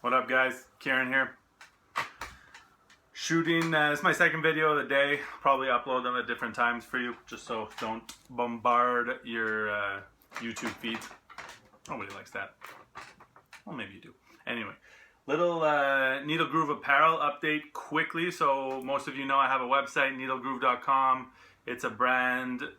What up, guys? Kieran here. Shooting, it's my second video of the day. Probably upload them at different times for you, just so don't bombard your YouTube feed. Nobody likes that. Well, maybe you do. Anyway, little Needle Groove Apparel update quickly. So most of you know I have a website, needlegroove.com. It's a brand of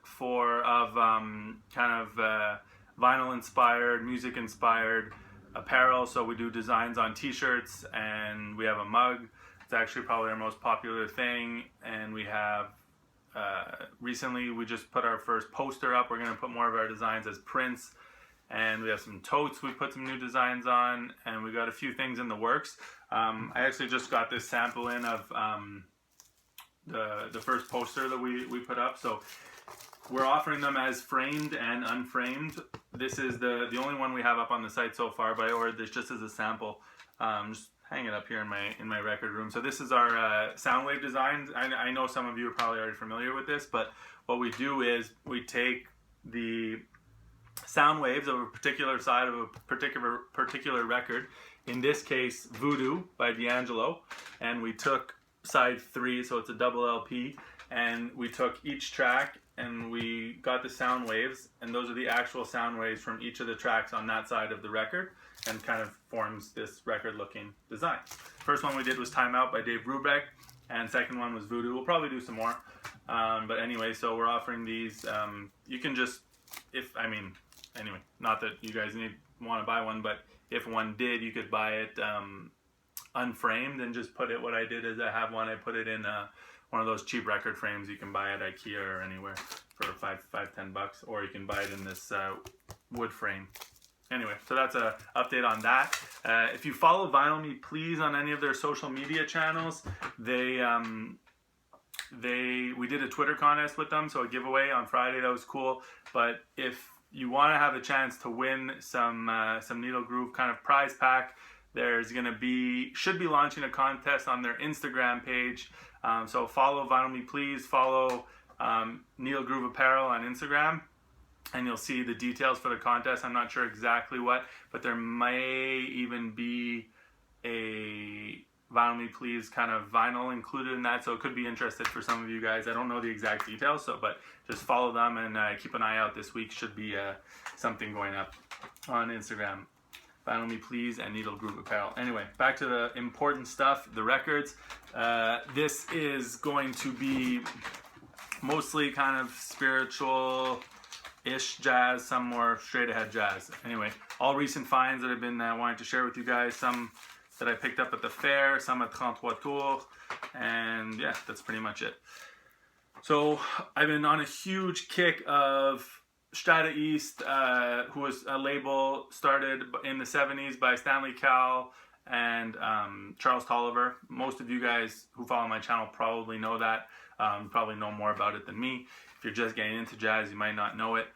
vinyl inspired, music inspired apparel. So we do designs on t-shirts, and we have a mug. It's actually probably our most popular thing. And we have recently we just put our first poster up. We're going to put more of our designs as prints, and we have some totes we put some new designs on, and we got a few things in the works. I actually just got this sample in of the first poster that we put up. So we're offering them as framed and unframed. This is the only one we have up on the site so far, but I ordered this just as a sample. Just hang it up here in my record room. So this is our sound wave design. I know some of you are probably already familiar with this, but what we do is we take the sound waves of a particular side of a particular record. In this case, Voodoo by D'Angelo, and we took side 3, so it's a double LP, and we took each track and we got the sound waves, and those are the actual sound waves from each of the tracks on that side of the record, and kind of forms this record looking design. First one we did was Time Out by Dave Brubeck, and second one was Voodoo. We'll probably do some more, but anyway, so we're offering these. You can just, anyway, not that you guys want to buy one, but if one did, you could buy it unframed and just put it. What I did is I have one. I put it in one of those cheap record frames you can buy at IKEA or anywhere for $5-10 bucks, or you can buy it in this wood frame. Anyway, so that's a update on that. If you follow Vinyl Me Please on any of their social media channels, we did a Twitter contest with them, so a giveaway on Friday. That was cool. But if you want to have a chance to win some Needle Groove kind of prize pack, there's should be launching a contest on their Instagram page. So follow Vinyl Me Please, follow Needle Groove Apparel on Instagram, and you'll see the details for the contest. I'm not sure exactly what, but there may even be a Vinyl Me Please kind of vinyl included in that, so it could be interesting for some of you guys. I don't know the exact details, but just follow them and keep an eye out. This week should be something going up on Instagram. Vinyl Me Please and Needle Groove Apparel. Anyway, back to the important stuff, the records. This is going to be mostly kind of spiritual-ish jazz, some more straight-ahead jazz. Anyway, all recent finds that I've been wanting to share with you guys, some that I picked up at the fair, some at 33 Tours, and yeah, that's pretty much it. So I've been on a huge kick of Strata-East, who was a label started in the 70s by Stanley Cowell and Charles Tolliver. Most of you guys who follow my channel probably know that, probably know more about it than me. If you're just getting into jazz, you might not know it.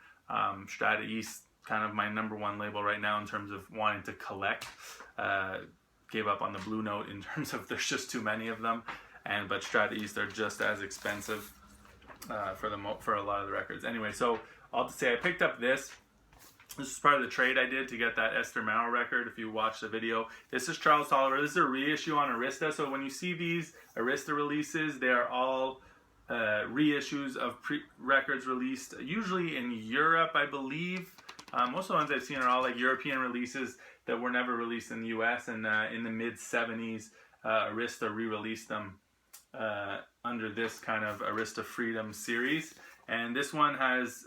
Strata-East, kind of my #1 label right now in terms of wanting to collect. Gave up on the Blue Note in terms of there's just too many of them, but Strata-East are just as expensive for a lot of the records. Anyway, so I'll just say I picked up this. This is part of the trade I did to get that Esther Merrill record. If you watch the video, this is Charles Tolliver. This is a reissue on Arista. So when you see these Arista releases, they are all reissues of records released usually in Europe, I believe. Most of the ones I've seen are all like European releases that were never released in the US, and in the mid-70s Arista re-released them under this kind of Arista Freedom series. And this one has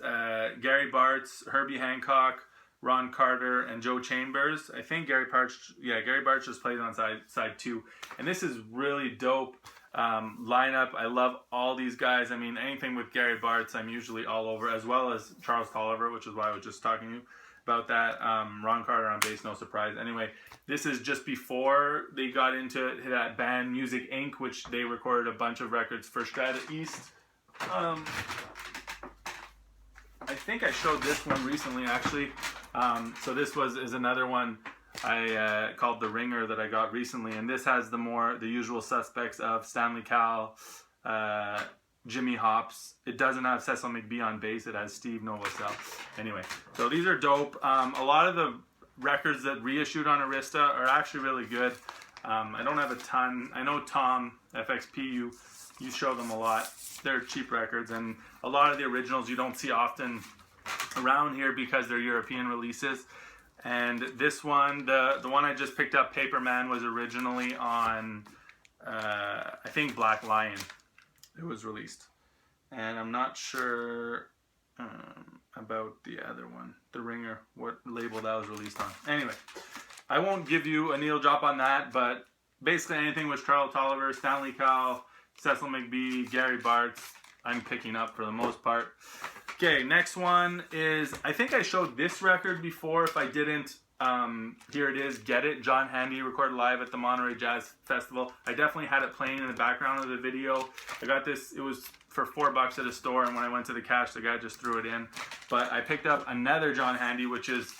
Gary Bartz, Herbie Hancock, Ron Carter, and Joe Chambers. I think Gary Bartz just played on side 2. And this is really dope lineup. I love all these guys. I mean, anything with Gary Bartz, I'm usually all over, as well as Charles Tolliver, which is why I was just talking to you about that. Ron Carter on bass, no surprise. Anyway, this is just before they got into that band Music Inc., which they recorded a bunch of records for Strata-East. I think I showed this one recently, actually. So this is another one I called The Ringer that I got recently, and this has the usual suspects of Stanley Cowell, Jimmy Hops. It doesn't have Cecil McBee on bass. It has Steve Novosel. Anyway, so these are dope. A lot of the records that reissued on Arista are actually really good. I don't have a ton. I know Tom, FXP, you show them a lot. They're cheap records, and a lot of the originals you don't see often around here because they're European releases. And this one, the one I just picked up, Paperman, was originally on, I think, Black Lion. It was released. And I'm not sure about the other one, The Ringer, what label that was released on. Anyway, I won't give you a needle drop on that, but basically anything with Charles Tolliver, Stanley Cowell, Cecil McBee, Gary Bartz, I'm picking up for the most part. Okay, next one is, I think I showed this record before. If I didn't, here it is, Get It, John Handy, recorded live at the Monterey Jazz Festival. I definitely had it playing in the background of the video. I got this, it was for $4 at a store, and when I went to the cash, the guy just threw it in. But I picked up another John Handy, which is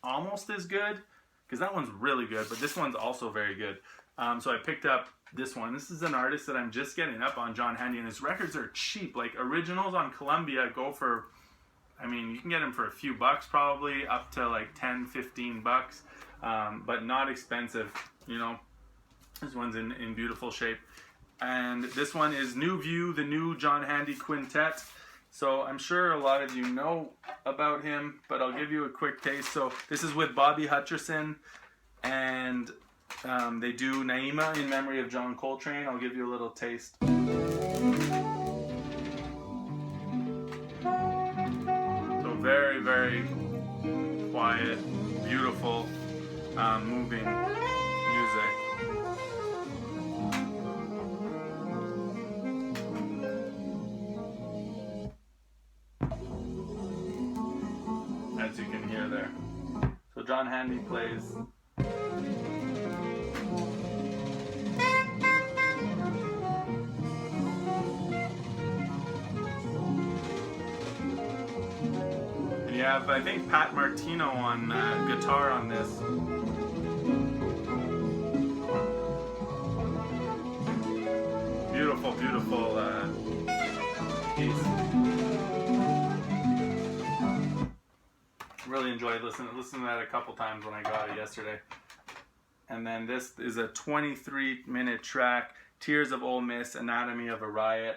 almost as good, because that one's really good, but this one's also very good. So I picked up this one. This is an artist that I'm just getting up on, John Handy, and his records are cheap. Like, originals on Columbia go for, I mean, you can get them for a few bucks probably, up to like 10, 15 bucks, but not expensive, you know. This one's in beautiful shape. And this one is New View, the new John Handy Quintet. So I'm sure a lot of you know about him, but I'll give you a quick taste. So this is with Bobby Hutcherson, and they do Naima in memory of John Coltrane. I'll give you a little taste. So very, very quiet, beautiful, moving music. As you can hear there. So John Handy plays. And you have, I think, Pat Martino on guitar on this. Beautiful, beautiful piece. Really enjoyed listening to that a couple times when I got it yesterday. And then this is a 23-minute track, Tears of Ole Miss, Anatomy of a Riot.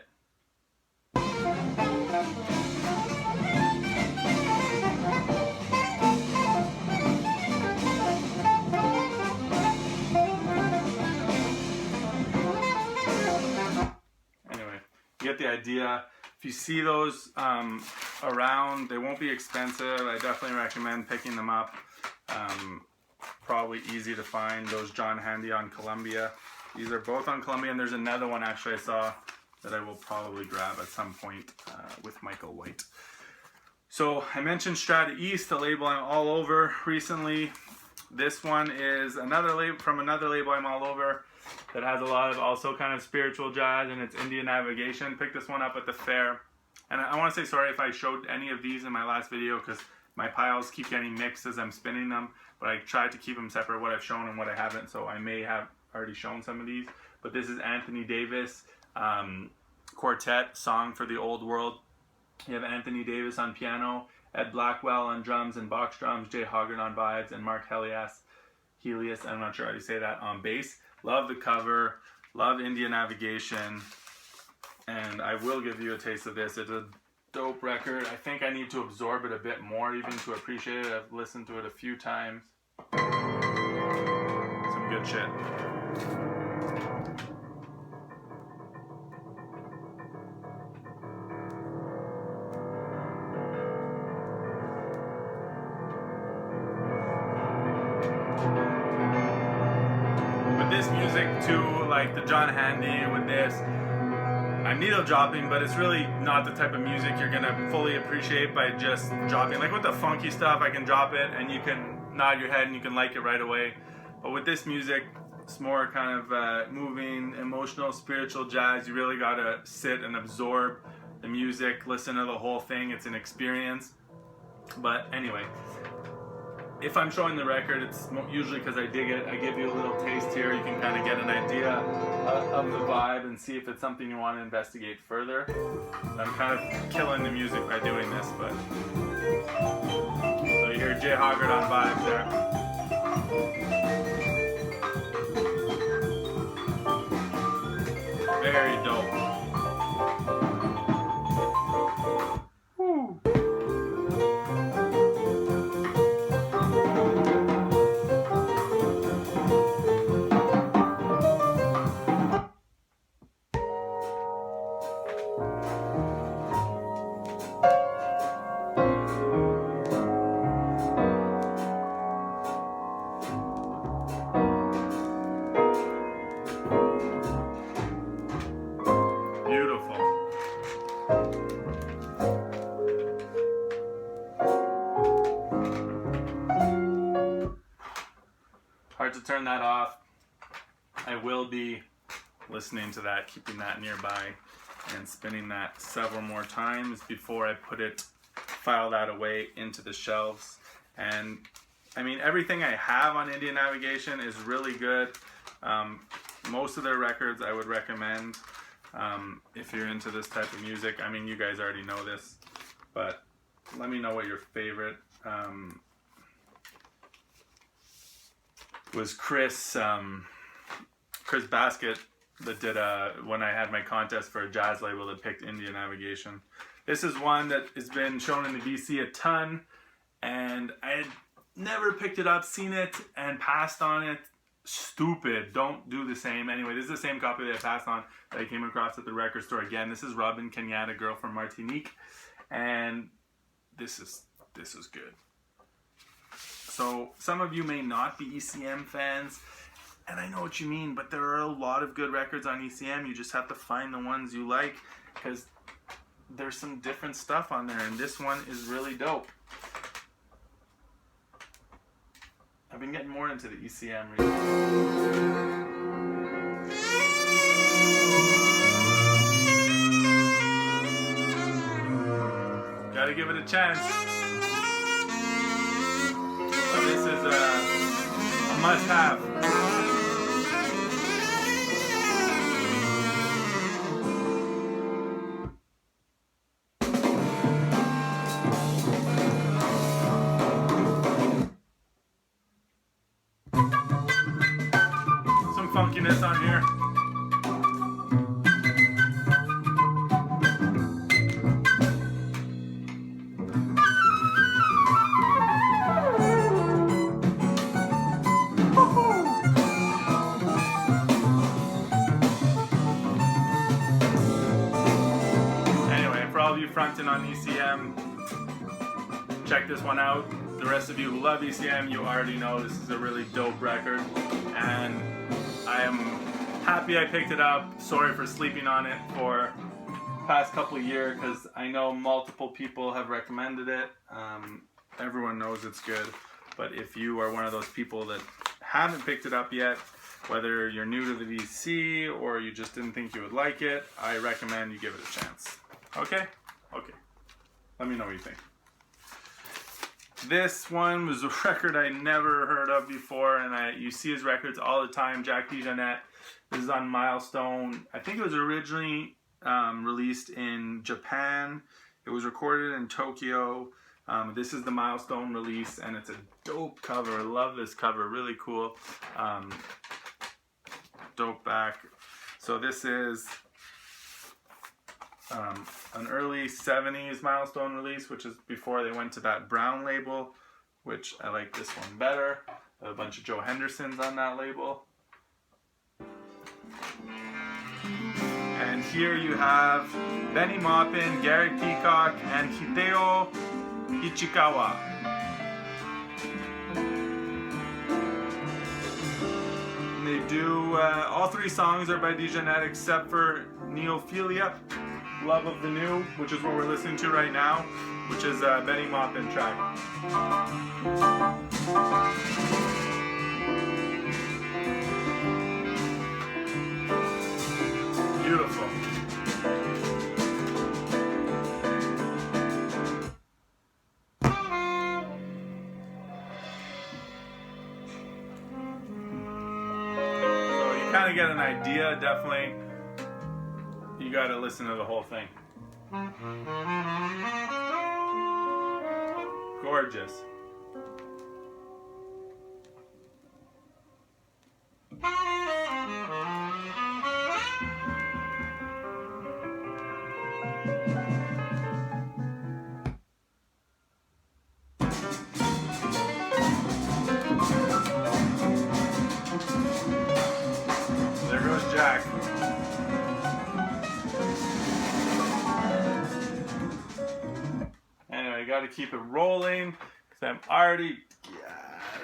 Anyway, you get the idea. If you see those around, they won't be expensive. I definitely recommend picking them up. Probably easy to find, those John Handy on Columbia. These are both on Columbia, and there's another one actually I saw that I will probably grab at some point with Michael White. So I mentioned Strata-East, a label I'm all over recently. This one is another label from another label I'm all over that has a lot of also kind of spiritual jazz, and it's Indian Navigation. Picked this one up at the fair. And I want to say sorry if I showed any of these in my last video, because my piles keep getting mixed as I'm spinning them, but I tried to keep them separate, what I've shown and what I haven't, so I may have already shown some of these. But this is Anthony Davis Quartet, Song for the Old World. You have Anthony Davis on piano, Ed Blackwell on drums and box drums, Jay Hoggard on vibes, and Mark Helias, I'm not sure how to say that, on bass. Love the cover, love Indian Navigation, and I will give you a taste of this. It's a dope record. I think I need to absorb it a bit more even to appreciate it. I've listened to it a few times. Some good shit. This music too, like the John Handy with this, I'm needle dropping, but it's really not the type of music you're gonna fully appreciate by just dropping. Like with the funky stuff, I can drop it and you can nod your head and you can like it right away. But with this music, it's more kind of moving, emotional, spiritual jazz. You really gotta sit and absorb the music, listen to the whole thing. It's an experience. But anyway, if I'm showing the record, it's usually because I dig it. I give you a little taste here. You can kind of get an idea of the vibe and see if it's something you want to investigate further. I'm kind of killing the music by doing this, but so you hear Jay Hoggard on vibes there. hard to turn that off. I will be listening to that, keeping that nearby, and spinning that several more times before I file that away into the shelves. And I mean, everything I have on Indian Navigation is really good. Most of their records I would recommend if you're into this type of music. I mean, you guys already know this, but let me know what your favorite was. Chris Basket that did when I had my contest for a jazz label that picked Indian Navigation. This is one that has been shown in the VC a ton, and I had never picked it up, seen it, and passed on it. Stupid. Don't do the same. Anyway, this is the same copy that I passed on that I came across at the record store. Again, this is Robin Kenyatta, Girl from Martinique, and this is good. So some of you may not be ECM fans, and I know what you mean, but there are a lot of good records on ECM. You just have to find the ones you like, because there's some different stuff on there, and this one is really dope. I've been getting more into the ECM recently. Gotta give it a chance. So this is a must-have. Funkiness on here. Anyway, for all of you fronting on ECM, check this one out. The rest of you who love ECM, you already know this is a really dope record, and I am happy I picked it up. Sorry for sleeping on it for the past couple of years, because I know multiple people have recommended it. Everyone knows it's good, but if you are one of those people that haven't picked it up yet, whether you're new to the VC or you just didn't think you would like it, I recommend you give it a chance. Okay? Okay. Let me know what you think. This one was a record I never heard of before, and you see his records all the time. Jack DeJohnette. This is on Milestone. I think it was originally released in Japan. It was recorded in Tokyo. This is the Milestone release, and it's a dope cover. I love this cover. Really cool. Dope back. So this is an early 70s Milestone release, which is before they went to that brown label, which I like this one better. A bunch of Joe Hendersons on that label. And here you have Benny Maupin, Gary Peacock, and Hideo Ichikawa. And they do, all three songs are by DeJohnette except for Neophilia, Love of the New, which is what we're listening to right now, which is a Benny Maupin track. Beautiful. So you kind of get an idea, definitely. You got to listen to the whole thing. Gorgeous. There goes Jack. Anyway, I got to keep it rolling because I'm already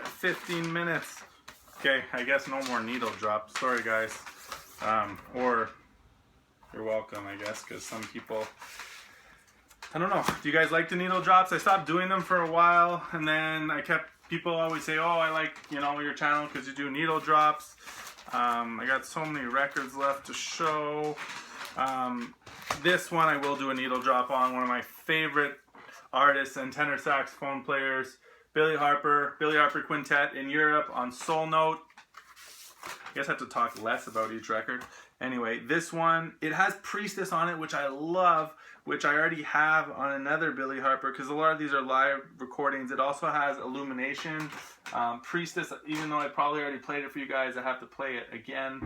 15 minutes. Okay, I guess no more needle drops. Sorry, guys. Or you're welcome, I guess, because some people, I don't know. Do you guys like the needle drops? I stopped doing them for a while, and then I kept people always say, oh, I like, you know, your channel because you do needle drops. I got so many records left to show. This one I will do a needle drop on. One of my favorite artists and tenor saxophone players, Billy Harper Quintet in Europe on Soul Note. I guess I have to talk less about each record. Anyway, this one, it has Priestess on it, which I love, which I already have on another Billy Harper, because a lot of these are live recordings. It also has Illumination. Priestess, even though I probably already played it for you guys, I have to play it again.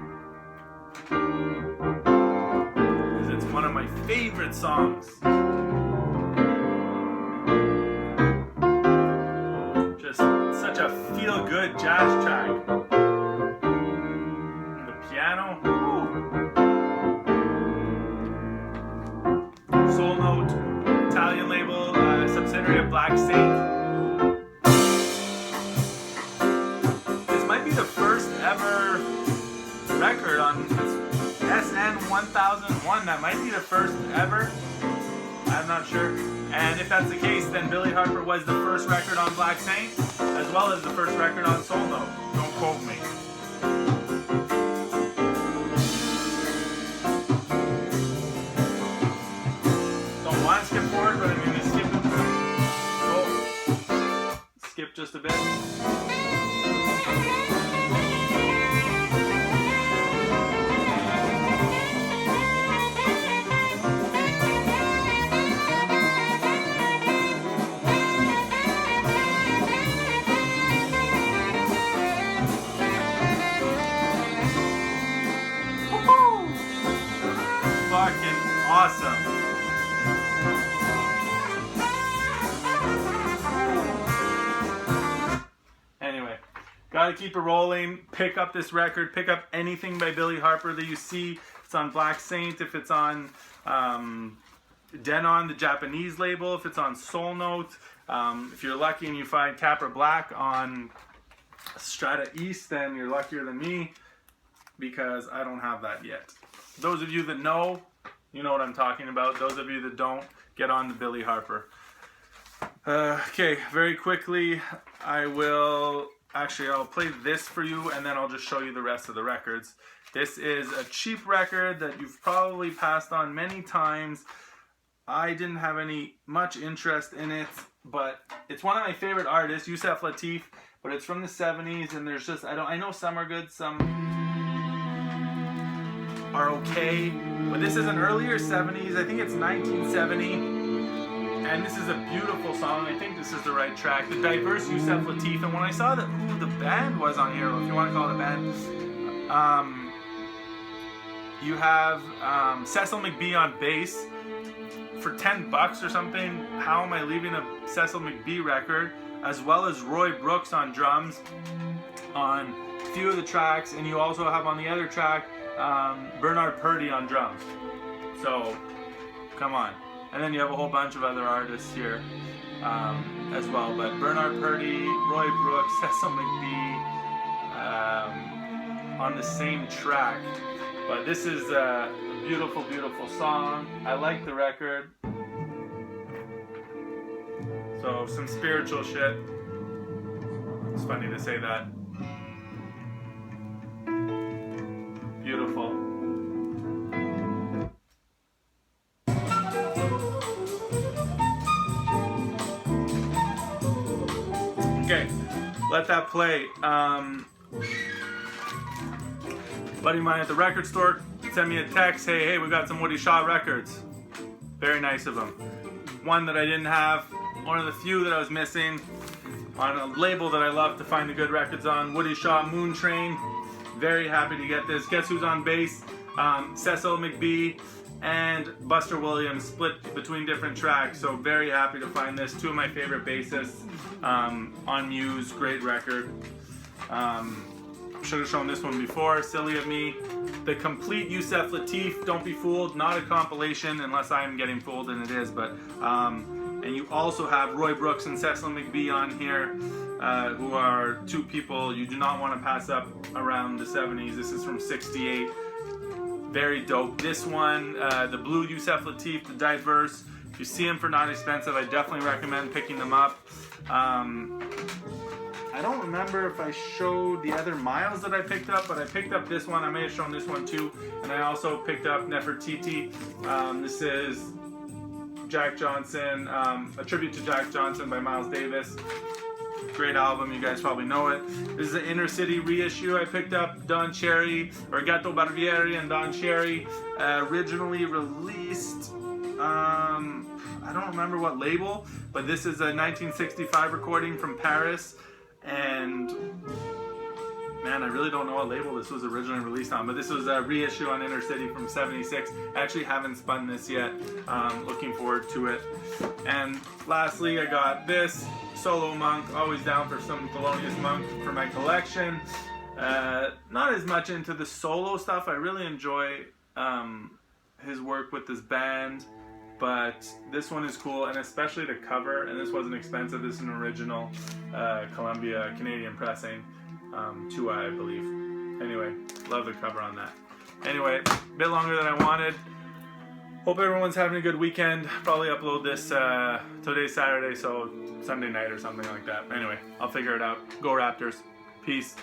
Because it's one of my favorite songs. Just such a feel-good jazz track. The piano. Soul Note, Italian label, subsidiary of Black Saint. This might be the first ever record on SN 1001. That might be the first ever. I'm not sure. And if that's the case, then Billy Harper was the first record on Black Saint, as well as the first record on Soul Note. Don't quote me. Skip forward, but I'm going to skip it. Oh, skip just a bit. Fucking awesome. Gotta keep it rolling. Pick up this record. Pick up anything by Billy Harper that you see. If it's on Black Saint, if it's on Denon, the Japanese label, if it's on Soul Note, if you're lucky and you find Capra Black on Strata-East, then you're luckier than me, because I don't have that yet. Those of you that know, you know what I'm talking about. Those of you that don't, get on to Billy Harper. Okay, very quickly, I'll play this for you, and then I'll just show you the rest of the records. This is a cheap record that you've probably passed on many times. I didn't have much interest in it, but it's one of my favorite artists, Yusef Lateef, but it's from the 70s, and there's just, I know some are good, some are okay, but this is an earlier 70s, I think it's 1970. And this is a beautiful song. I think this is the right track. The diverse Yusef Lateef. And when I saw that who the band was on here, if you want to call it a band, you have Cecil McBee on bass for $10 or something. How am I leaving a Cecil McBee record? As well as Roy Brooks on drums on a few of the tracks. And you also have on the other track Bernard Purdie on drums. So, come on. And then you have a whole bunch of other artists here as well. But Bernard Purdie, Roy Brooks, Cecil McBee on the same track. But this is a beautiful, beautiful song. I like the record. So some spiritual shit. It's funny to say that. Beautiful. Okay, let that play. Buddy of mine at the record store sent me a text, hey, we got some Woody Shaw records. Very nice of him. One that I didn't have, one of the few that I was missing, on a label that I love to find the good records on, Woody Shaw Moon Train. Very happy to get this. Guess who's on bass? Cecil McBee and Buster Williams, split between different tracks, so very happy to find this. Two of my favorite bassists on Muse, great record. Should have shown this one before, silly of me. The complete Yusef Lateef, Don't Be Fooled, not a compilation unless I'm getting fooled, and it is, but and you also have Roy Brooks and Cecil McBee on here, who are two people you do not want to pass up around the 70s. This is from 68. Very dope. This one, the blue Yusef Lateef, the diverse. If you see them for not expensive, I definitely recommend picking them up. I don't remember if I showed the other Miles that I picked up, but I picked up this one. I may have shown this one too. And I also picked up Nefertiti. This is Jack Johnson, a tribute to Jack Johnson by Miles Davis. Great album, you guys probably know it. This is an Inner City reissue. I picked up Don Cherry, or Gatto Barbieri and Don Cherry, originally released, I don't remember what label, but this is a 1965 recording from Paris, and man, I really don't know what label this was originally released on, but this was a reissue on Inner City from '76. I actually haven't spun this yet. Looking forward to it. And lastly, I got this Solo Monk, always down for some Thelonious Monk for my collection. Not as much into the solo stuff. I really enjoy his work with this band, but this one is cool, and especially the cover, and this wasn't expensive. This is an original Columbia Canadian pressing, 2i, I believe. Anyway, love the cover on that. Anyway, a bit longer than I wanted. Hope everyone's having a good weekend. Probably upload this today's Saturday, so Sunday night or something like that. Anyway, I'll figure it out. Go Raptors. Peace.